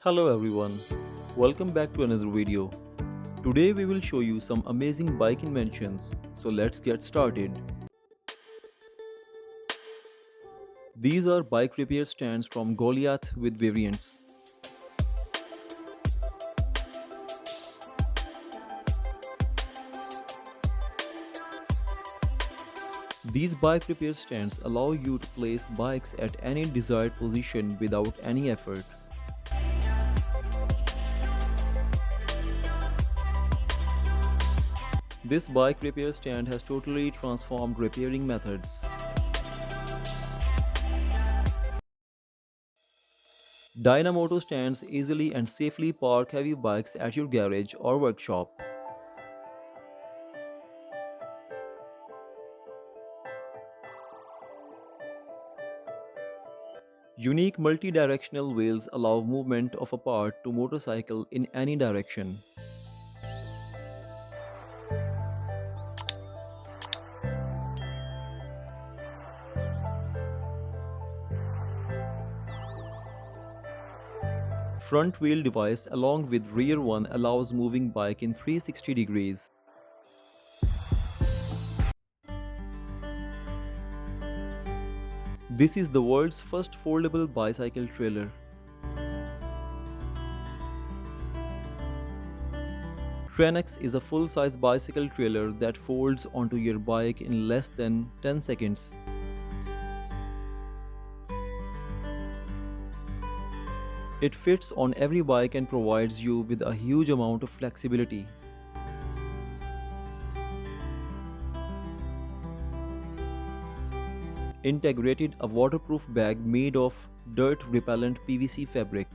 Hello everyone, welcome back to another video. Today we will show you some amazing bike inventions, so let's get started. These are bike repair stands from Goliath with variants. These bike repair stands allow you to place bikes at any desired position without any effort. This bike repair stand has totally transformed repairing methods. Dynamoto stands easily and safely park heavy bikes at your garage or workshop. Unique multi-directional wheels allow movement of a part to motorcycle in any direction. Front wheel device along with rear one allows moving bike in 360 degrees. This is the world's first foldable bicycle trailer. Trenex is a full-size bicycle trailer that folds onto your bike in less than 10 seconds. It fits on every bike and provides you with a huge amount of flexibility. Integrated a waterproof bag made of dirt-repellent PVC fabric.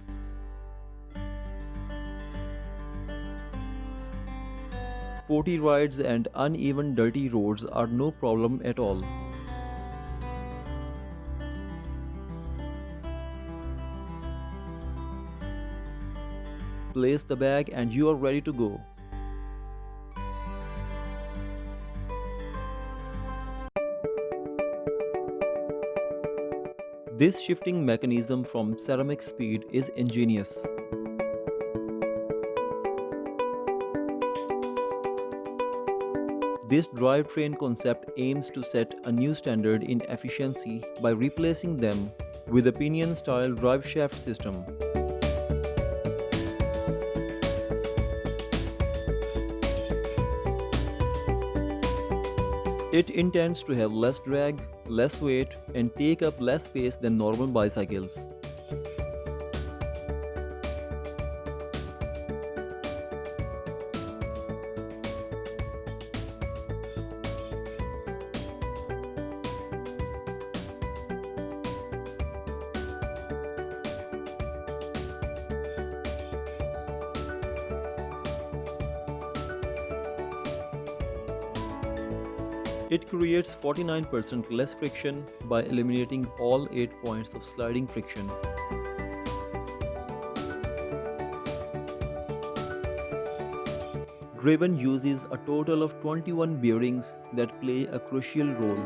Sporty rides and uneven dirty roads are no problem at all. Place the bag and you are ready to go. This shifting mechanism from ceramic speed is ingenious. This drivetrain concept aims to set a new standard in efficiency by replacing them with a pinion-style driveshaft system. It intends to have less drag, less weight, and take up less space than normal bicycles. It creates 49% less friction by eliminating all 8 points of sliding friction. Driven uses a total of 21 bearings that play a crucial role.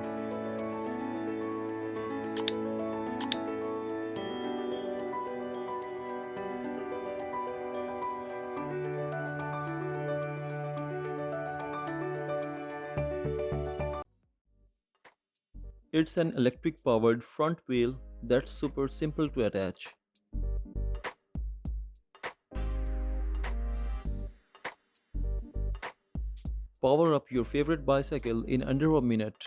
It's an electric powered front wheel that's super simple to attach. Power up your favorite bicycle in under a minute.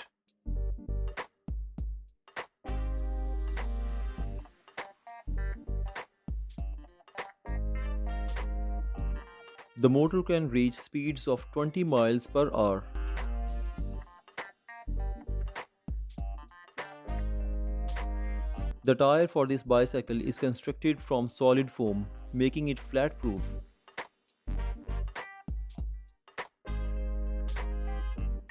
The motor can reach speeds of 20 miles per hour. The tire for this bicycle is constructed from solid foam, making it flat-proof.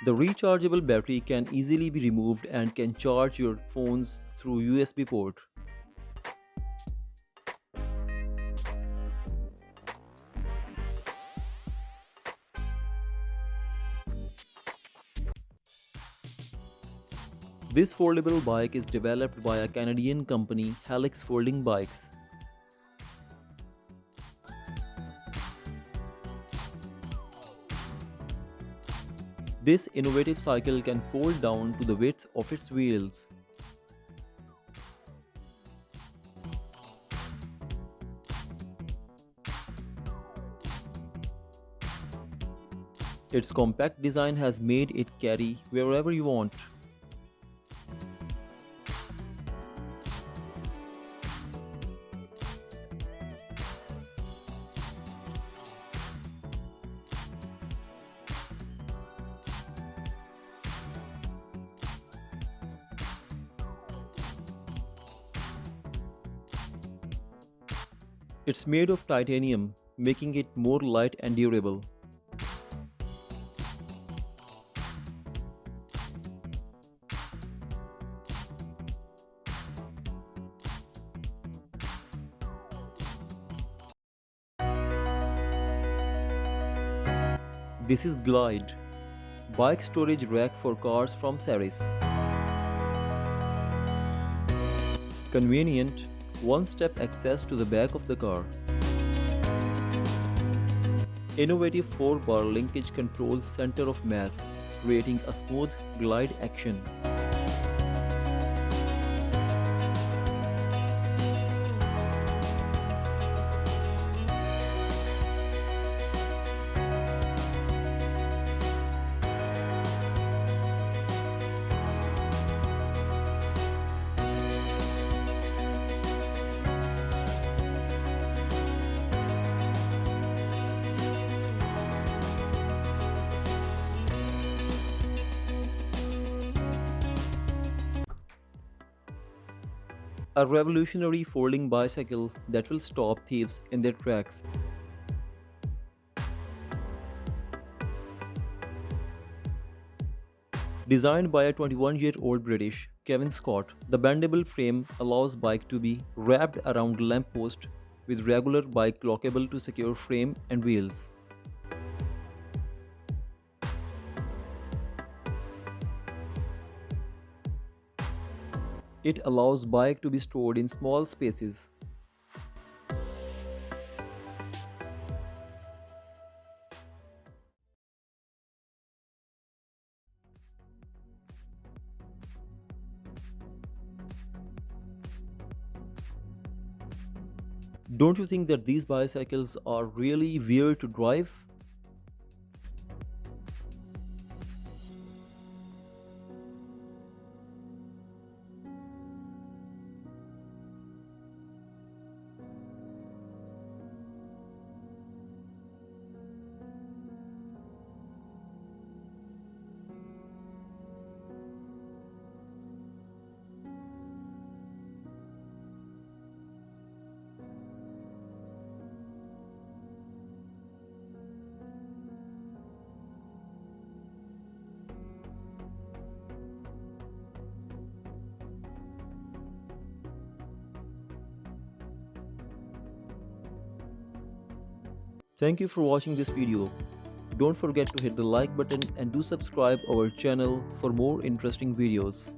The rechargeable battery can easily be removed and can charge your phones through USB port. This foldable bike is developed by a Canadian company, Helix Folding Bikes. This innovative cycle can fold down to the width of its wheels. Its compact design has made it carry wherever you want. It's made of titanium, making it more light and durable. This is Glide, bike storage rack for cars from Saris. Convenient, one-step access to the back of the car. Innovative 4-bar linkage controls center of mass, creating a smooth glide action. A revolutionary folding bicycle that will stop thieves in their tracks. Designed by a 21-year-old British, Kevin Scott, the bendable frame allows bike to be wrapped around lamppost with regular bike lockable to secure frame and wheels. It allows bike to be stored in small spaces. Don't you think that these bicycles are really weird to drive? Thank you for watching this video. Don't forget to hit the like button and do subscribe our channel for more interesting videos.